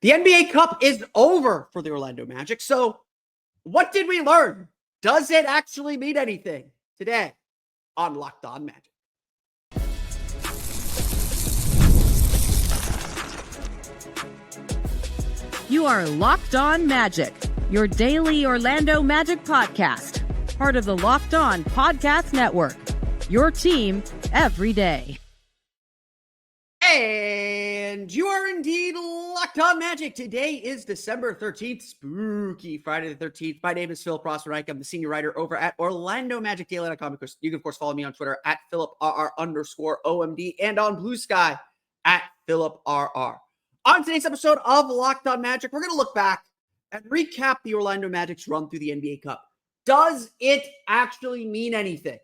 The NBA Cup is over for the Orlando Magic. So what did we learn? Does it actually mean anything? Today on Locked On Magic. You are Locked On Magic, your daily Orlando Magic podcast. Part of the Locked On Podcast Network, your team every day. And you are indeed Locked On Magic. Today is December 13th, spooky Friday the 13th. My name is Philip Rossman. I'm the senior writer over at OrlandoMagicDaily.com. You can, of course, follow me on Twitter at PhilipRR_OMD and on Blue Sky at PhilipRR. On today's episode of Locked On Magic, we're going to look back and recap the Orlando Magic's run through the NBA Cup. Does it actually mean anything?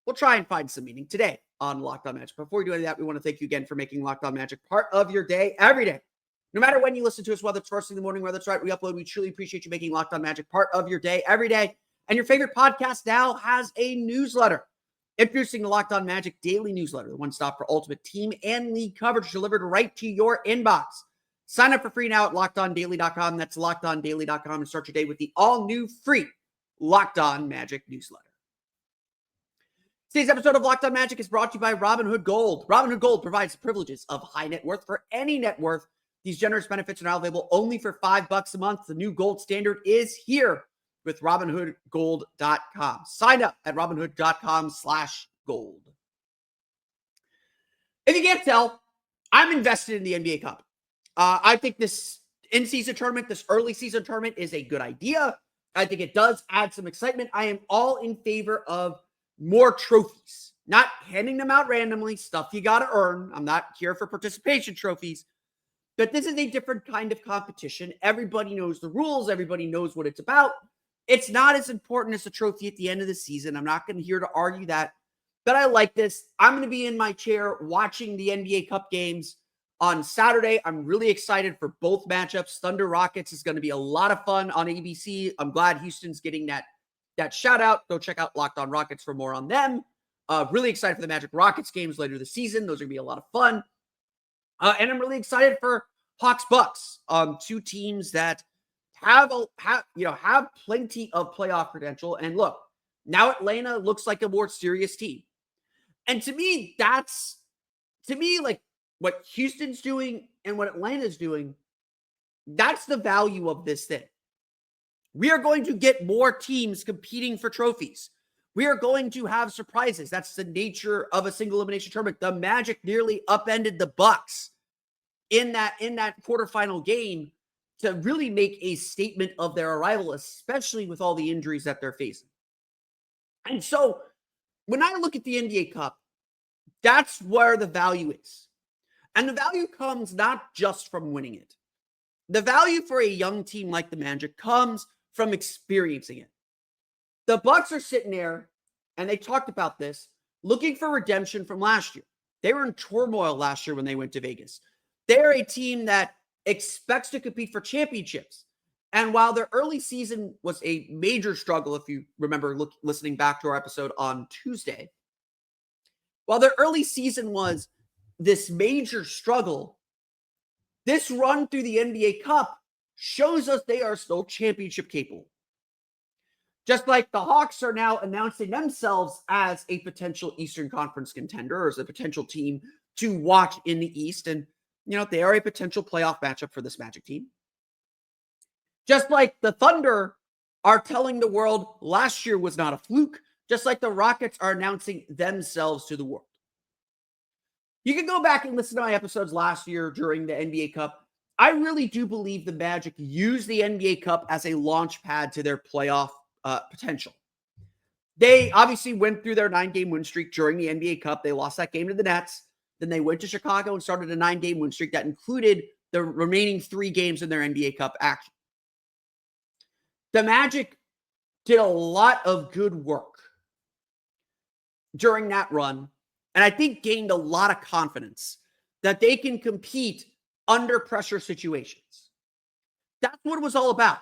We'll try and find some meaning today on Locked On Magic. Before we do any of that, we want to thank you again for making Locked On Magic part of your day every day. No matter when you listen to us, whether it's first thing in the morning, whether it's right we upload, we truly appreciate you making Locked On Magic part of your day every day. And your favorite podcast now has a newsletter. Introducing the Locked On Magic daily newsletter, the one stop for ultimate team and league coverage delivered right to your inbox. Sign up for free now at LockedOnDaily.com. That's LockedOnDaily.com and start your day with the all-new free Locked On Magic newsletter. Today's episode of Locked On Magic is brought to you by Robinhood Gold. Robinhood Gold provides the privileges of high net worth for any net worth. These generous benefits are now available only for $5 a month. The new gold standard is here with RobinhoodGold.com. Sign up at Robinhood.com/gold. If you can't tell, I'm invested in the NBA Cup. I think this in-season tournament, this early season tournament is a good idea. I think it does add some excitement. I am all in favor of more trophies, not handing them out randomly, stuff you got to earn. I'm not here for participation trophies, but this is a different kind of competition. Everybody knows the rules. Everybody knows what it's about. It's not as important as a trophy at the end of the season. I'm not going to here to argue that, but I like this. I'm going to be in my chair watching the NBA Cup games on Saturday. I'm really excited for both matchups. Thunder Rockets is going to be a lot of fun on ABC. I'm glad Houston's getting that shout out. Go check out Locked On Rockets for more on them. Really excited for the Magic Rockets games later this season. Those are going to be a lot of fun. And I'm really excited for Hawks Bucks, two teams that have plenty of playoff potential. And look, now Atlanta looks like a more serious team. And to me, like what Houston's doing and what Atlanta's doing, that's the value of this thing. We are going to get more teams competing for trophies. We are going to have surprises. That's the nature of a single elimination tournament. The Magic nearly upended the Bucks in that quarterfinal game to really make a statement of their arrival, especially with all the injuries that they're facing. And so when I look at the NBA Cup, that's where the value is. And the value comes not just from winning it. The value for a young team like the Magic comes from experiencing it. The Bucks are sitting there, and they talked about this, looking for redemption from last year. They were in turmoil last year when they went to Vegas. They're a team that expects to compete for championships. And while their early season was a major struggle, if you remember listening back to our episode on Tuesday, while their early season was this major struggle, this run through the NBA Cup shows us they are still championship capable. Just like the Hawks are now announcing themselves as a potential Eastern Conference contender, or as a potential team to watch in the East. And they are a potential playoff matchup for this Magic team. Just like the Thunder are telling the world last year was not a fluke, just like the Rockets are announcing themselves to the world. You can go back and listen to my episodes last year during the NBA Cup. I really do believe the Magic used the NBA Cup as a launch pad to their playoff potential. They obviously went through their 9-game win streak during the NBA Cup. They lost that game to the Nets. Then they went to Chicago and started a 9-game win streak that included the remaining 3 games in their NBA Cup action. The Magic did a lot of good work during that run, and I think gained a lot of confidence that they can compete under pressure situations. That's what it was all about.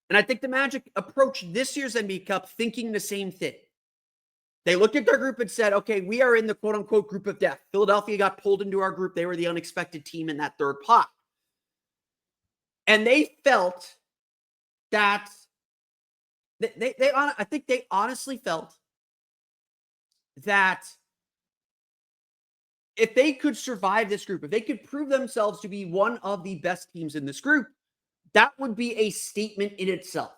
And I think the Magic approached this year's NBA Cup thinking the same thing. They looked at their group and said, okay, we are in the quote-unquote group of death. Philadelphia got pulled into our group. They were the unexpected team in that third pot. And they felt that I think they honestly felt that if they could survive this group, if they could prove themselves to be one of the best teams in this group, that would be a statement in itself.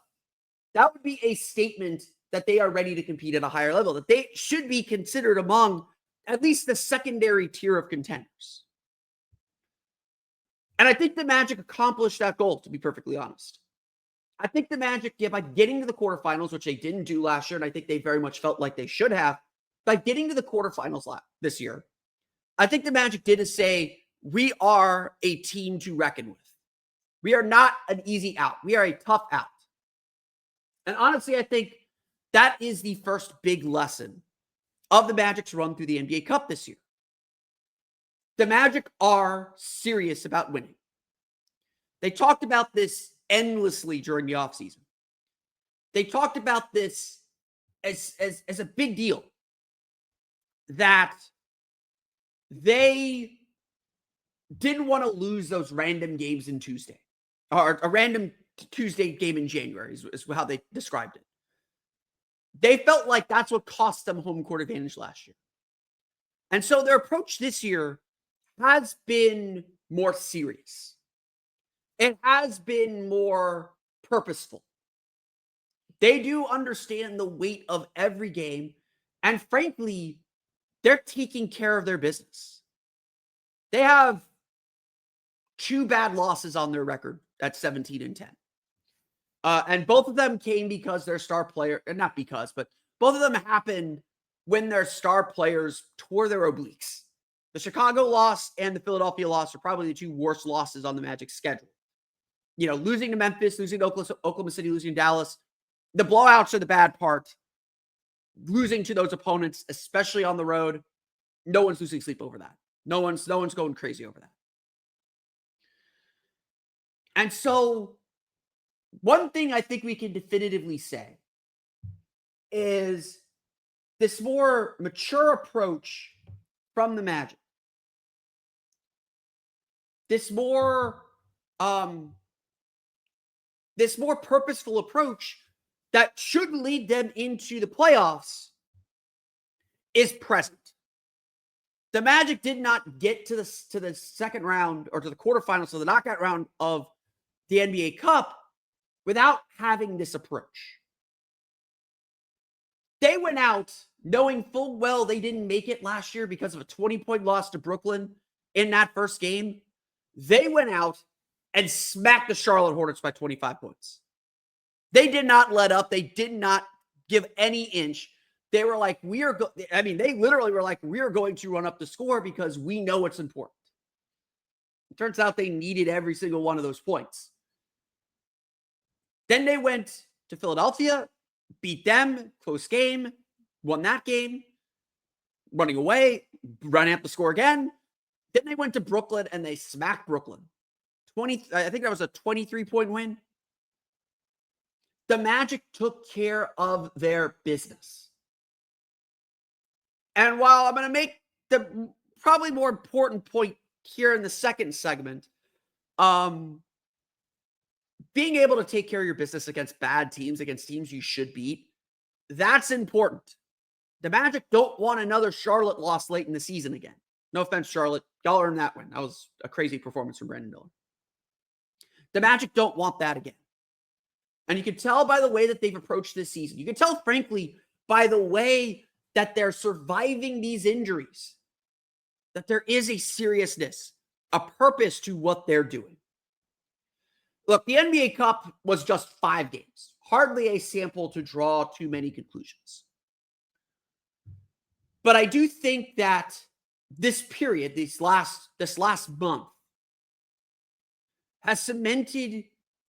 That would be a statement that they are ready to compete at a higher level, that they should be considered among at least the secondary tier of contenders. And I think the Magic accomplished that goal, to be perfectly honest. I think the Magic, by getting to the quarterfinals, which they didn't do last year, and I think they very much felt like they should have, by getting to the quarterfinals this year, I think the Magic did is say, we are a team to reckon with. We are not an easy out. We are a tough out. And honestly, I think that is the first big lesson of the Magic's run through the NBA Cup this year. The Magic are serious about winning. They talked about this endlessly during the offseason. They talked about this as a big deal, that they didn't want to lose those random games in Tuesday, or a random Tuesday game in January is how they described it. They felt like that's what cost them home court advantage last year. And so their approach this year has been more serious. It has been more purposeful. They do understand the weight of every game. And frankly, they're taking care of their business. They have 2 bad losses on their record at 17-10. And both of them came because their star player, not because, but both of them happened when their star players tore their obliques. The Chicago loss and the Philadelphia loss are probably the 2 worst losses on the Magic's schedule. Losing to Memphis, losing to Oklahoma City, losing to Dallas. The blowouts are the bad part. Losing to those opponents, especially on the road, no one's losing sleep over that. No one's going crazy over that. And so, one thing I think we can definitively say is this more mature approach from the Magic. This more purposeful approach that should lead them into the playoffs is present. The Magic did not get to the second round or to the quarterfinals, so the knockout round of the NBA Cup, without having this approach. They went out knowing full well they didn't make it last year because of a 20-point loss to Brooklyn in that first game. They went out and smacked the Charlotte Hornets by 25 points. They did not let up. They did not give any inch. They were like, they literally were like, we are going to run up the score because we know it's important. It turns out they needed every single one of those points. Then they went to Philadelphia, beat them, close game, won that game, running away, running up the score again. Then they went to Brooklyn and they smacked Brooklyn. I think that was a 23-point win. The Magic took care of their business. And while I'm going to make the probably more important point here in the second segment, being able to take care of your business against bad teams, against teams you should beat, that's important. The Magic don't want another Charlotte loss late in the season again. No offense, Charlotte. Y'all earned that win. That was a crazy performance from Brandon Miller. The Magic don't want that again. And you can tell by the way that they've approached this season. You can tell, frankly, by the way that they're surviving these injuries, that there is a seriousness, a purpose to what they're doing. Look, the NBA Cup was just 5 games. Hardly a sample to draw too many conclusions. But I do think that this period, this last month, has cemented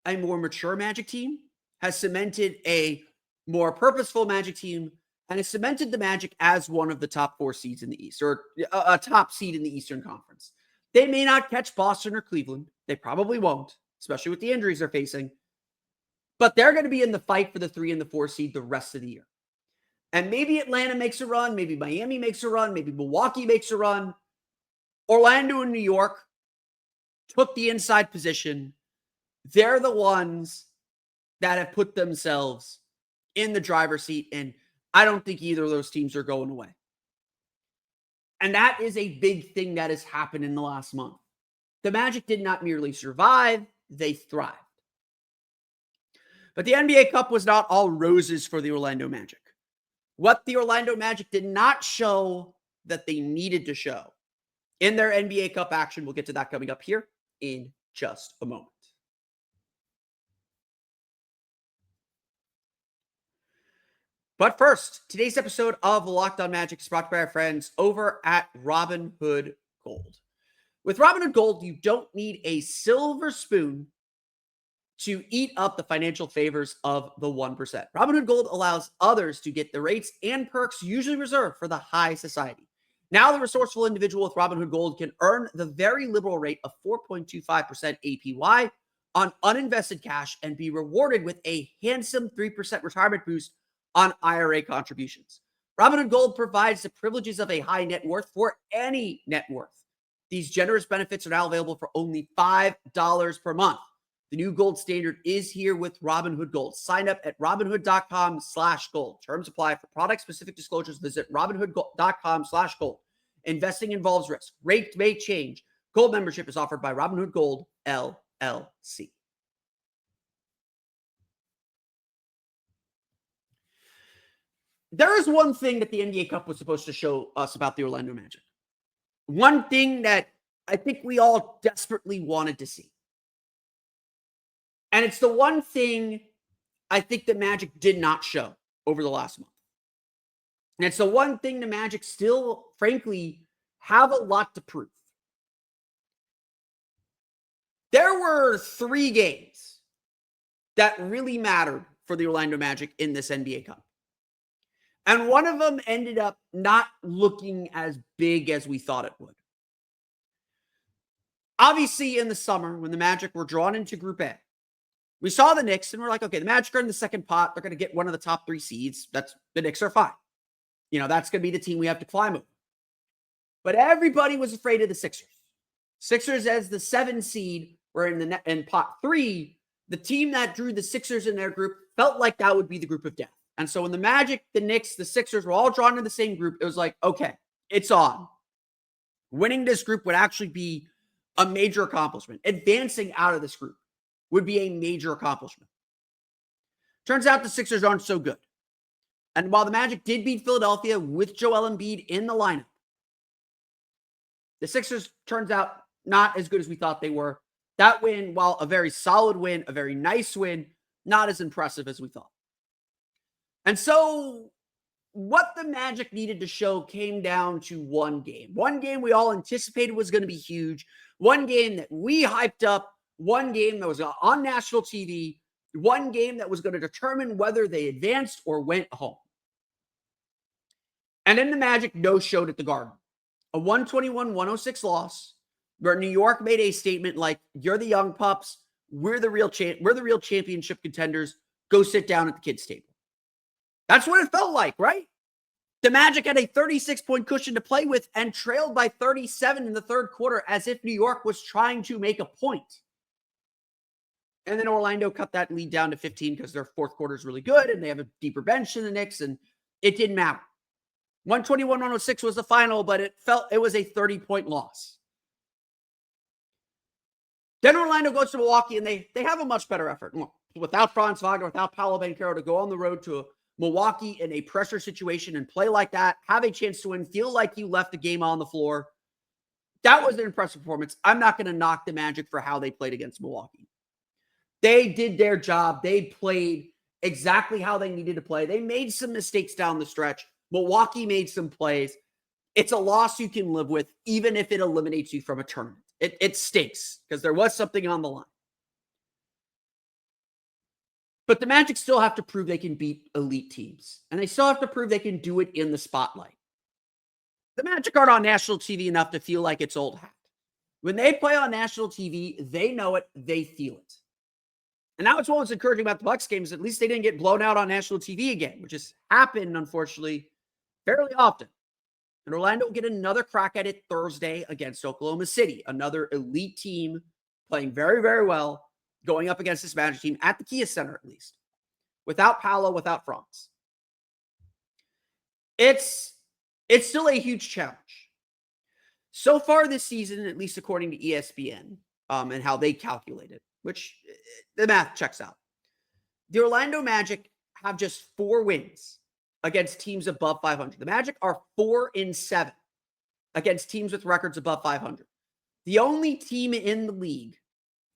a more mature Magic team, has cemented a more purposeful Magic team, and has cemented the Magic as one of the top 4 seeds in the East, or a top seed in the Eastern Conference. They may not catch Boston or Cleveland. They probably won't, especially with the injuries they're facing. But they're going to be in the fight for the 3 and the 4 seed the rest of the year. And maybe Atlanta makes a run. Maybe Miami makes a run. Maybe Milwaukee makes a run. Orlando and New York took the inside position. they're the ones that have put themselves in the driver's seat, and I don't think either of those teams are going away. And that is a big thing that has happened in the last month. The Magic did not merely survive, they thrived. But the NBA Cup was not all roses for the Orlando Magic. What the Orlando Magic did not show that they needed to show in their NBA Cup action, we'll get to that coming up here in just a moment. But first, today's episode of Locked On Magic is brought to you by our friends over at Robinhood Gold. With Robinhood Gold, you don't need a silver spoon to eat up the financial favors of the 1%. Robinhood Gold allows others to get the rates and perks usually reserved for the high society. Now the resourceful individual with Robinhood Gold can earn the very liberal rate of 4.25% APY on uninvested cash and be rewarded with a handsome 3% retirement boost on IRA contributions. Robinhood Gold provides the privileges of a high net worth for any net worth. These generous benefits are now available for only $5 per month. The new gold standard is here with Robinhood Gold. Sign up at Robinhood.com/gold. Terms apply. For product-specific disclosures, visit Robinhood.com/gold. Investing involves risk. Rate may change. Gold membership is offered by Robinhood Gold, LLC. There is one thing that the NBA Cup was supposed to show us about the Orlando Magic. One thing that I think we all desperately wanted to see. And it's the one thing I think the Magic did not show over the last month. And it's the one thing the Magic still, frankly, have a lot to prove. There were 3 games that really mattered for the Orlando Magic in this NBA Cup. And one of them ended up not looking as big as we thought it would. Obviously, in the summer, when the Magic were drawn into Group A, we saw the Knicks and we're like, okay, the Magic are in the second pot. They're going to get one of the top 3 seeds. The Knicks are fine. That's going to be the team we have to climb over. But everybody was afraid of the Sixers. Sixers as the 7 seed were in pot 3. The team that drew the Sixers in their group felt like that would be the group of death. And so when the Magic, the Knicks, the Sixers were all drawn into the same group, it was like, okay, it's on. Winning this group would actually be a major accomplishment. Advancing out of this group would be a major accomplishment. Turns out the Sixers aren't so good. And while the Magic did beat Philadelphia with Joel Embiid in the lineup, the Sixers turns out not as good as we thought they were. That win, while a very solid win, a very nice win, not as impressive as we thought. And so what the Magic needed to show came down to one game. One game we all anticipated was going to be huge. One game that we hyped up. One game that was on national TV. One game that was going to determine whether they advanced or went home. And then the Magic no-showed at the Garden. A 121-106 loss where New York made a statement like, you're the young pups. We're the real championship contenders. Go sit down at the kids' table. That's what it felt like, right? The Magic had a 36-point cushion to play with and trailed by 37 in the third quarter as if New York was trying to make a point. And then Orlando cut that lead down to 15 because their fourth quarter is really good and they have a deeper bench than the Knicks, and it didn't matter. 121-106 was the final, but it was a 30-point loss. Then Orlando goes to Milwaukee, and they have a much better effort. Without Franz Wagner, without Paolo Banchero, to go on the road to Milwaukee in a pressure situation and play like that, have a chance to win, feel like you left the game on the floor. That was an impressive performance. I'm not going to knock the Magic for how they played against Milwaukee. They did their job. They played exactly how they needed to play. They made some mistakes down the stretch. Milwaukee made some plays. It's a loss you can live with, even if it eliminates you from a tournament. It stinks because there was something on the line. But the Magic still have to prove they can beat elite teams. And they still have to prove they can do it in the spotlight. The Magic aren't on national TV enough to feel like it's old hat. When they play on national TV, they know it, they feel it. And that was what was encouraging about the Bucks games. At least they didn't get blown out on national TV again, which has happened, unfortunately, fairly often. And Orlando will get another crack at it Thursday against Oklahoma City, another elite team playing very, very well. going up against this Magic team at the Kia Center, at least, without Paolo, without Franz. It's still a huge challenge. So far this season, at least according to ESPN, and how they calculate it, which the math checks out. The Orlando Magic have just 4 wins against teams above 500. The Magic are 4-7 against teams with records above 500. The only team in the league,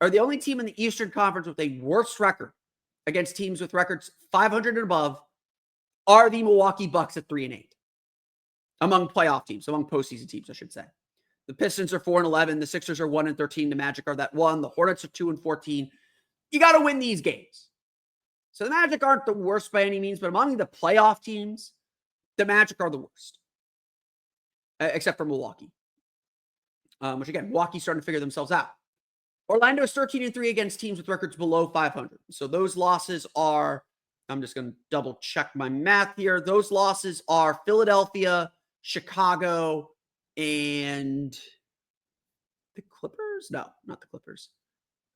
or the only team in the Eastern Conference with a worse record against teams with records 500 and above, are the Milwaukee Bucks at 3-8. Among playoff teams, among postseason teams, I should say. The Pistons are 4-11. The Sixers are 1-13. The Magic are that 1. The Hornets are 2-14. You got to win these games. So the Magic aren't the worst by any means, but among the playoff teams, the Magic are the worst. Except for Milwaukee. Which again, Milwaukee's starting to figure themselves out. Orlando is 13-3 against teams with records below 500. So those losses are, I'm just going to double check my math here. Those losses are Philadelphia, Chicago, and the Clippers? No, not the Clippers.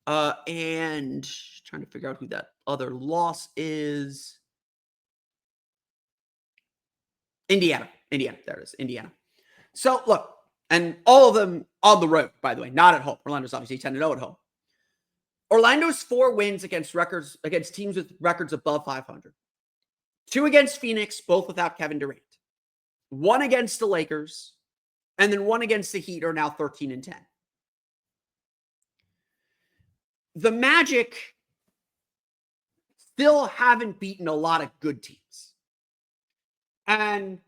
And trying to figure out who that other loss is. Indiana. There it is. Indiana. So look, and all of them on the road, by the way, not at home. Orlando's obviously 10-0 at home. Orlando's 4 wins against teams with records above 500. 2 against Phoenix, both without Kevin Durant. 1 against the Lakers, and then 1 against the Heat are now 13-10. The Magic still haven't beaten a lot of good teams. And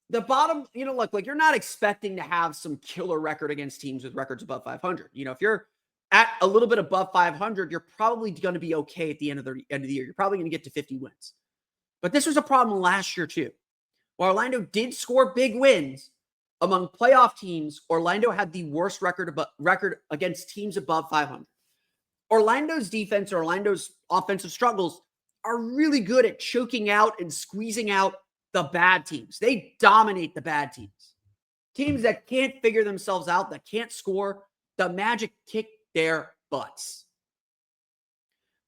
the bottom, look, like you're not expecting to have some killer record against teams with records above 500. If you're at a little bit above 500, you're probably going to be okay at the end of the year. You're probably going to get to 50 wins. But this was a problem last year too. While Orlando did score big wins, among playoff teams, Orlando had the worst record against teams above 500. Orlando's defense, Orlando's offensive struggles are really good at choking out and squeezing out the bad teams. They dominate the bad teams. Teams that can't figure themselves out, that can't score, the Magic kick their butts.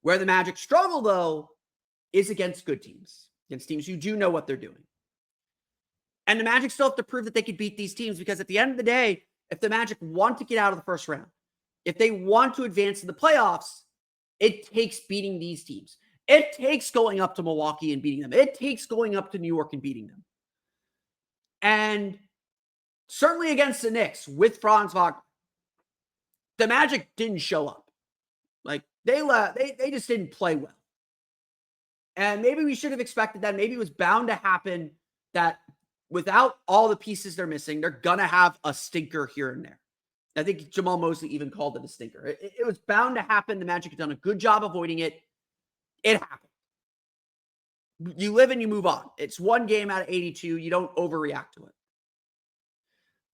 Where the Magic struggle, though, is against good teams, against teams who do know what they're doing. And the Magic still have to prove that they could beat these teams, because at the end of the day, if the Magic want to get out of the first round, if they want to advance to the playoffs, it takes beating these teams. It takes going up to Milwaukee and beating them. It takes going up to New York and beating them. And certainly against the Knicks with Franz Wagner, the Magic didn't show up. Like they just didn't play well. And maybe we should have expected that. Maybe it was bound to happen that without all the pieces they're missing, they're going to have a stinker here and there. I think Jamal Mosley even called it a stinker. It was bound to happen. The Magic had done a good job avoiding it. It happened. You live and you move on. It's one game out of 82. You don't overreact to it.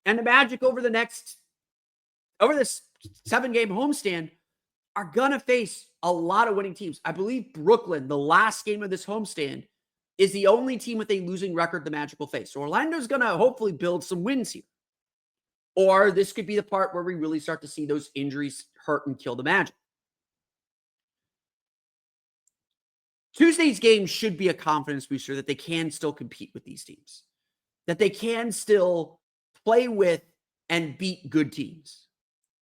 And the Magic over this 7-game homestand are going to face a lot of winning teams. I believe Brooklyn, the last game of this homestand, is the only team with a losing record the Magic will face. So Orlando's going to hopefully build some wins here. Or this could be the part where we really start to see those injuries hurt and kill the Magic. Tuesday's game should be a confidence booster that they can still compete with these teams, that they can still play with and beat good teams.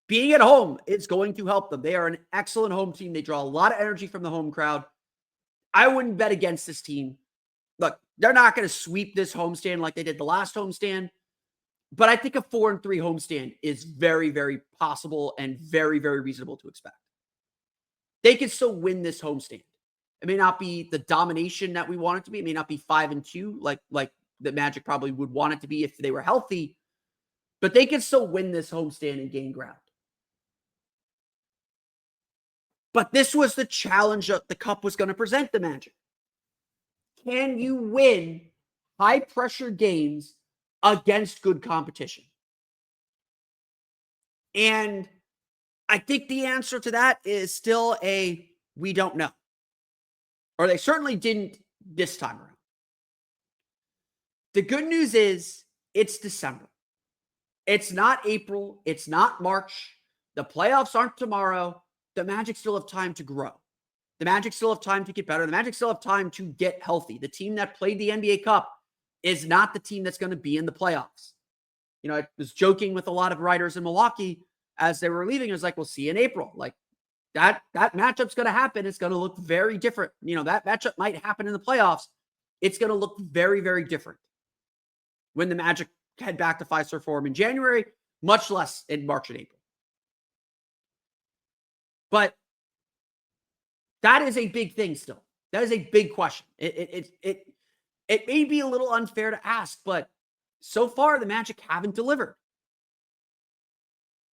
Being at home is going to help them. They are an excellent home team. They draw a lot of energy from the home crowd. I wouldn't bet against this team. Look, they're not going to sweep this homestand like they did the last homestand, but I think a 4-3 homestand is very, very possible and very, very reasonable to expect. They can still win this homestand. It may not be the domination that we want it to be. It may not be 5-2 like the Magic probably would want it to be if they were healthy, but they can still win this homestand and gain ground. But this was the challenge that the Cup was going to present the Magic. Can you win high-pressure games against good competition? And I think the answer to that is still we don't know. Or they certainly didn't this time around. The good news is it's December. It's not April. It's not March. The playoffs aren't tomorrow. the Magic still have time to grow. The Magic still have time to get better. The Magic still have time to get healthy. The team that played the NBA Cup is not the team that's going to be in the playoffs. I was joking with a lot of writers in Milwaukee as they were leaving. I was like, we'll see you in April. Like that matchup's going to happen. It's going to look very different. That matchup might happen in the playoffs. It's going to look very, very different when the Magic head back to Fiserv Forum in January, much less in March and April. But that is a big thing still. That is a big question. It may be a little unfair to ask, but so far the Magic haven't delivered.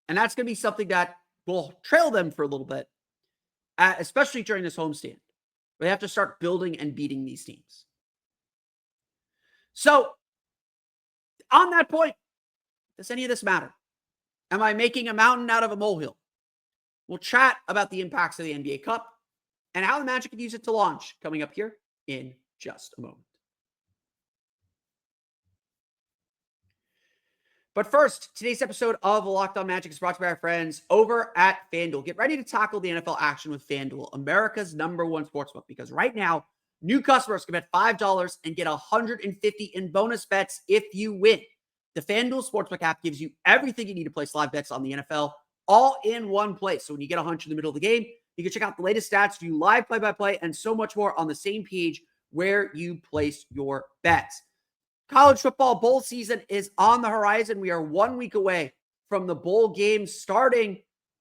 And that's going to be something that will trail them for a little bit, especially during this homestand. They have to start building and beating these teams. So, on that point, does any of this matter? Am I making a mountain out of a molehill? We'll chat about the impacts of the NBA Cup and how the Magic could use it to launch coming up here in just a moment. But first, today's episode of Locked On Magic is brought to you by our friends over at FanDuel. Get ready to tackle the NFL action with FanDuel, America's #1 sportsbook, because right now, new customers can bet $5 and get $150 in bonus bets if you win. The FanDuel Sportsbook app gives you everything you need to place live bets on the NFL all in one place. So when you get a hunch in the middle of the game, you can check out the latest stats, do live play-by-play, and so much more on the same page where you place your bets. College football bowl season is on the horizon. We are 1 week away from the bowl games starting,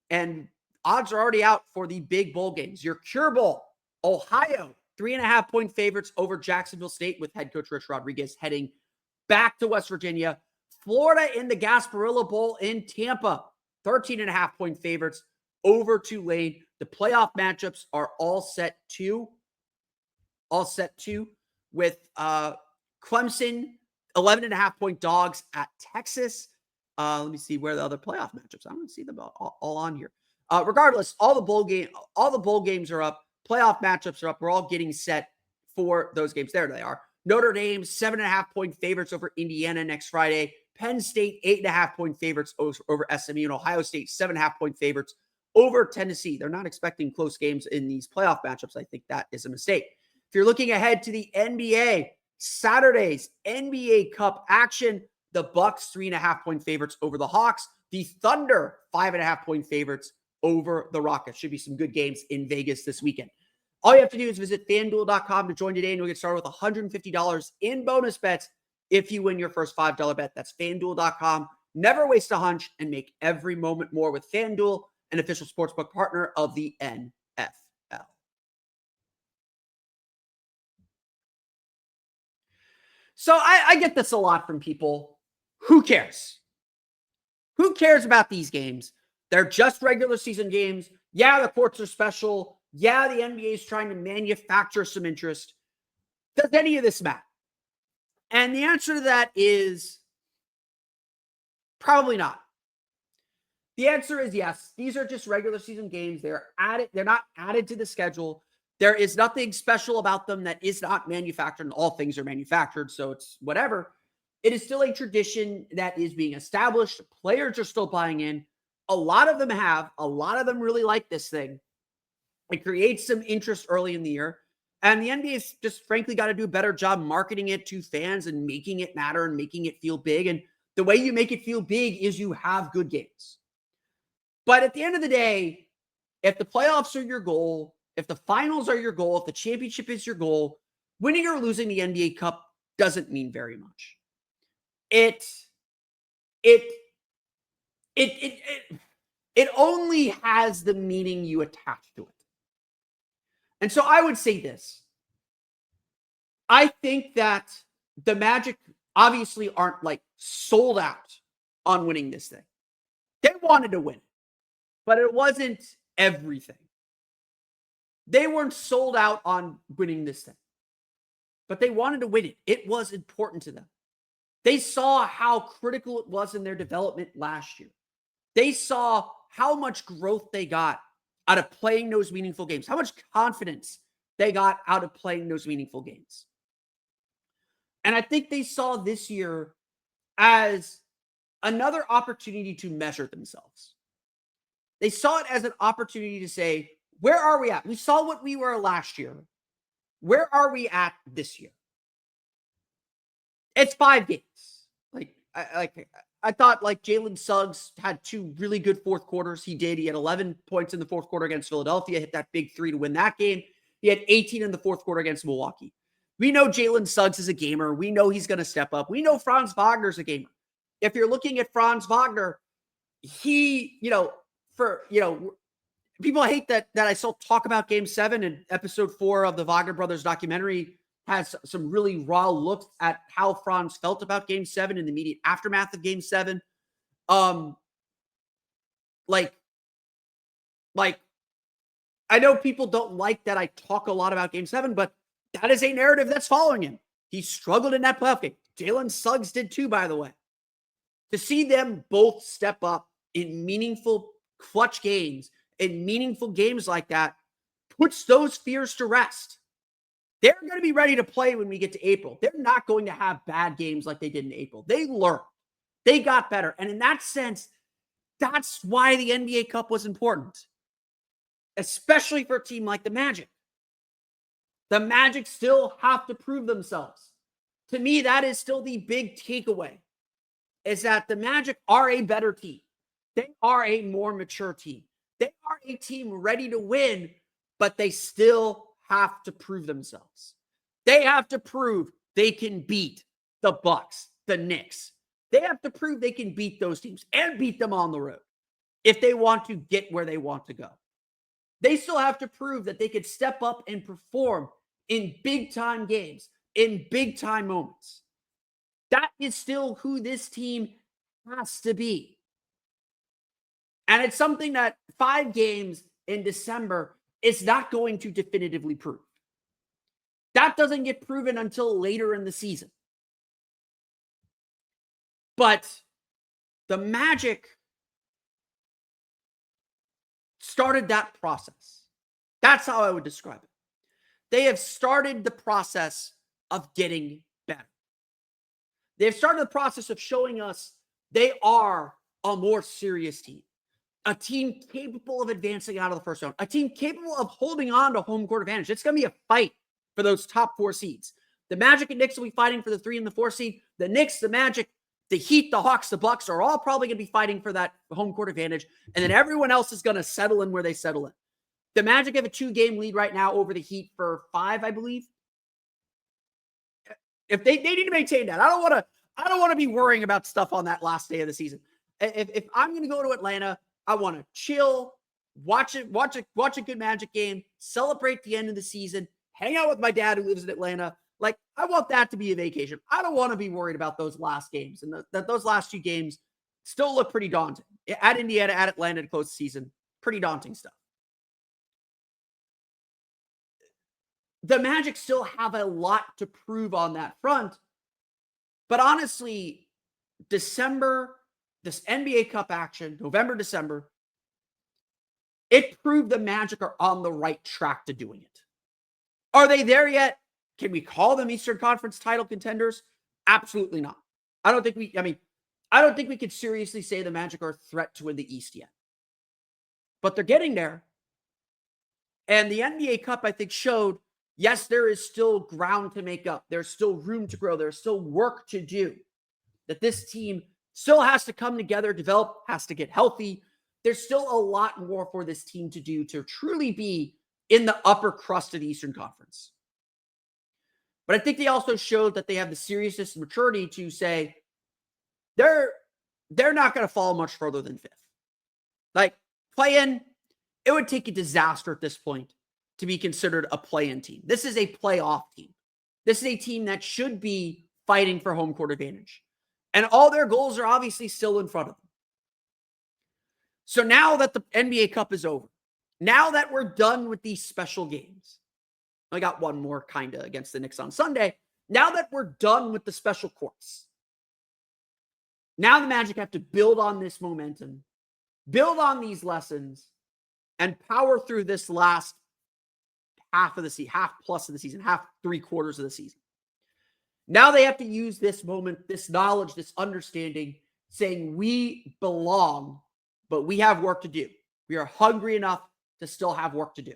and odds are already out for the big bowl games. Your Cure Bowl, Ohio, 3.5-point favorites over Jacksonville State with head coach Rich Rodriguez heading back to West Virginia. Florida in the Gasparilla Bowl in Tampa, 13.5-point favorites over Tulane. The playoff matchups are all set too with Clemson, 11.5-point dogs at Texas. Let me see where the other playoff matchups. I don't see them all on here. Regardless, all the bowl games are up. Playoff matchups are up. We're all getting set for those games. There they are. Notre Dame, 7.5-point favorites over Indiana next Friday. Penn State, 8.5-point favorites over SMU, and Ohio State, 7.5-point favorites over Tennessee. They're not expecting close games in these playoff matchups. I think that is a mistake. If you're looking ahead to the NBA, Saturday's NBA Cup action, the Bucks 3.5-point favorites over the Hawks. The Thunder 5.5-point favorites over the Rockets. Should be some good games in Vegas this weekend. All you have to do is visit FanDuel.com to join today, and you'll get started with $150 in bonus bets if you win your first $5 bet. That's FanDuel.com. Never waste a hunch and make every moment more with FanDuel, an official sportsbook partner of the NFL. So I get this a lot from people. Who cares? Who cares about these games? They're just regular season games. Yeah, the courts are special. Yeah, the NBA is trying to manufacture some interest. Does any of this matter? And the answer to that is probably not. The answer is yes. These are just regular season games. They're not added to the schedule. There is nothing special about them that is not manufactured, and all things are manufactured, so it's whatever. It is still a tradition that is being established. Players are still buying in. A lot of them really like this thing. It creates some interest early in the year. And the NBA's just frankly got to do a better job marketing it to fans and making it matter and making it feel big. And the way you make it feel big is you have good games. But at the end of the day, if the playoffs are your goal, if the finals are your goal, if the championship is your goal, winning or losing the NBA Cup doesn't mean very much. It only has the meaning you attach to it. And so I would say this. I think that the Magic obviously aren't like sold out on winning this thing. They wanted to win, but it wasn't everything. They weren't sold out on winning this thing, but they wanted to win it. It was important to them. They saw how critical it was in their development last year. They saw how much growth they got out of playing those meaningful games, how much confidence they got out of playing those meaningful games. And I think they saw this year as another opportunity to measure themselves. They saw it as an opportunity to say, where are we at? We saw what we were last year. Where are we at this year? It's 5 games. I thought like Jalen Suggs had 2 really good fourth quarters. He did. He had 11 points in the fourth quarter against Philadelphia, hit that big 3 to win that game. He had 18 in the fourth quarter against Milwaukee. We know Jalen Suggs is a gamer. We know he's going to step up. We know Franz Wagner's a gamer. If you're looking at Franz Wagner, he, people hate that I still talk about Game 7 and episode 4 of the Wagner Brothers documentary has some really raw looks at how Franz felt about Game 7 in the immediate aftermath of Game 7. I know people don't like that I talk a lot about Game 7, but that is a narrative that's following him. He struggled in that playoff game. Jalen Suggs did too, by the way. To see them both step up in meaningful clutch games, in meaningful games like that, puts those fears to rest. They're going to be ready to play when we get to April. They're not going to have bad games like they did in April. They learned. They got better. And in that sense, that's why the NBA Cup was important, especially for a team like the Magic. The Magic still have to prove themselves. To me, that is still the big takeaway, is that the Magic are a better team. They are a more mature team. They are a team ready to win, but they still have to prove themselves. They have to prove they can beat the Bucks, the Knicks. They have to prove they can beat those teams and beat them on the road if they want to get where they want to go. They still have to prove that they could step up and perform in big-time games, in big-time moments. That is still who this team has to be. And it's something that 5 games in December is not going to definitively prove. That doesn't get proven until later in the season. But the Magic started that process. That's how I would describe it. They have started the process of getting better. They've started the process of showing us they are a more serious team. A team capable of advancing out of the first round. A team capable of holding on to home court advantage. It's going to be a fight for those top 4 seeds. The Magic and Knicks will be fighting for the 3 and the 4 seed. The Knicks, the Magic, the Heat, the Hawks, the Bucks are all probably going to be fighting for that home court advantage. And then everyone else is going to settle in where they settle in. The Magic have a 2-game lead right now over the Heat for 5, I believe. If they need to maintain that. I don't want to be worrying about stuff on that last day of the season. If I'm going to go to Atlanta, I want to chill, watch a good Magic game, celebrate the end of the season, hang out with my dad who lives in Atlanta. Like, I want that to be a vacation. I don't want to be worried about those last games. And those last 2 games still look pretty daunting. At Indiana, at Atlanta to close the season, pretty daunting stuff. The Magic still have a lot to prove on that front. But honestly, December, this NBA Cup action, November, December, it proved the Magic are on the right track to doing it. Are they there yet? Can we call them Eastern Conference title contenders? Absolutely not. I don't think we could seriously say the Magic are a threat to win the East yet. But they're getting there. And the NBA Cup, I think, showed, yes, there is still ground to make up. There's still room to grow. There's still work to do. That this team still has to come together, develop, has to get healthy. There's still a lot more for this team to do to truly be in the upper crust of the Eastern Conference. But I think they also showed that they have the seriousness and maturity to say they're not going to fall much further than 5th. Like, play-in, it would take a disaster at this point to be considered a play-in team. This is a playoff team. This is a team that should be fighting for home court advantage. And all their goals are obviously still in front of them. So now that the NBA Cup is over, now that we're done with these special games, I got one more kind of against the Knicks on Sunday. Now that we're done with the special courts, now the Magic have to build on this momentum, build on these lessons, and power through this last half of the season, half plus of the season, half 3/4 of the season. Now they have to use this moment, this knowledge, this understanding, saying we belong, but we have work to do. We are hungry enough to still have work to do.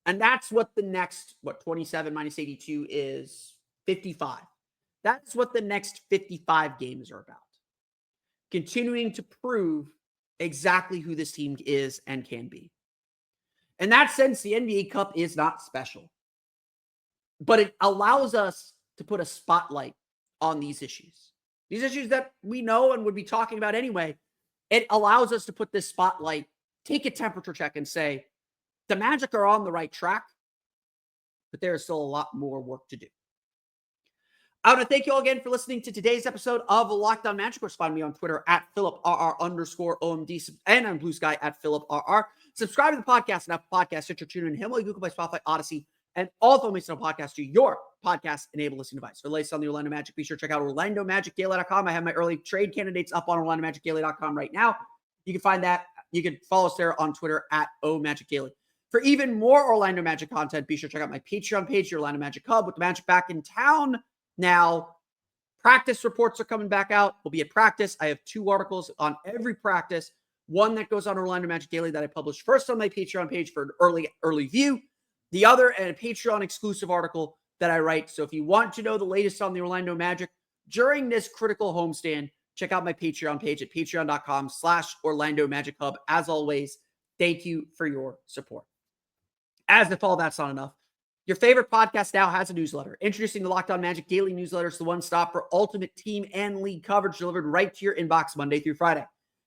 And that's what the next, 27 minus 82 is 55. That's what the next 55 games are about. Continuing to prove exactly who this team is and can be. In that sense, the NBA Cup is not special, but it allows us to put a spotlight on these issues that we know and would be talking about anyway. It allows us to put this spotlight, take a temperature check and say, the Magic are on the right track, but there is still a lot more work to do. I want to thank you all again for listening to today's episode of Locked On Magic. Of course, find me on Twitter at @PhilipRR_OMD and on Blue Sky at PhilipRR. Subscribe to the podcast and Apple Podcasts, Stitcher, TuneIn, Himalaya, Google Play, Spotify, Odyssey, and all the Mason podcast to your podcast-enabled listening device. For the latest on the Orlando Magic, be sure to check out OrlandoMagicDaily.com. I have my early trade candidates up on OrlandoMagicDaily.com right now. You can find that. You can follow us there on Twitter at OMagicDaily. For even more Orlando Magic content, be sure to check out my Patreon page, the Orlando Magic Hub, with the Magic back in town. Now, practice reports are coming back out. We'll be at practice. I have 2 articles on every practice. One that goes on Orlando Magic Daily that I published first on my Patreon page for an early view. The other, and a Patreon exclusive article that I write. So if you want to know the latest on the Orlando Magic during this critical homestand, check out my Patreon page at patreon.com/Orlando Magic Hub. As always, thank you for your support. As if all that's not enough, your favorite podcast now has a newsletter. Introducing the Locked On Magic Daily Newsletter. It's the one stop for ultimate team and league coverage delivered right to your inbox Monday through Friday.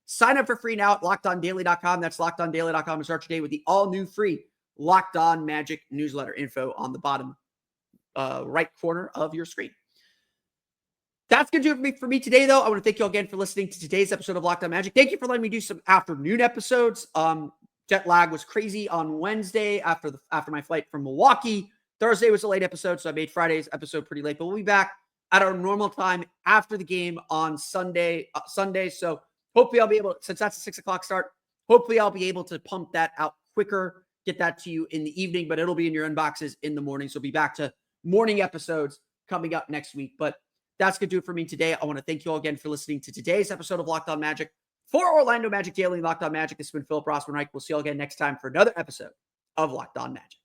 Sign up for free now at LockedOnDaily.com. That's LockedOnDaily.com and start your day with the all-new free Locked On Magic newsletter info on the bottom right corner of your screen. That's going to do it for me today, though. I want to thank you all again for listening to today's episode of Locked On Magic. Thank you for letting me do some afternoon episodes. Jet lag was crazy on Wednesday after my flight from Milwaukee. Thursday was a late episode, so I made Friday's episode pretty late. But we'll be back at our normal time after the game on Sunday. So hopefully I'll be able, since that's a 6 o'clock start, hopefully I'll be able to pump that out quicker, get that to you in the evening, but it'll be in your inboxes in the morning. So we'll be back to morning episodes coming up next week. But that's going to do it for me today. I want to thank you all again for listening to today's episode of Locked On Magic. For Orlando Magic Daily and Locked On Magic, this has been Philip Rossman-Reich. We'll see you all again next time for another episode of Locked On Magic.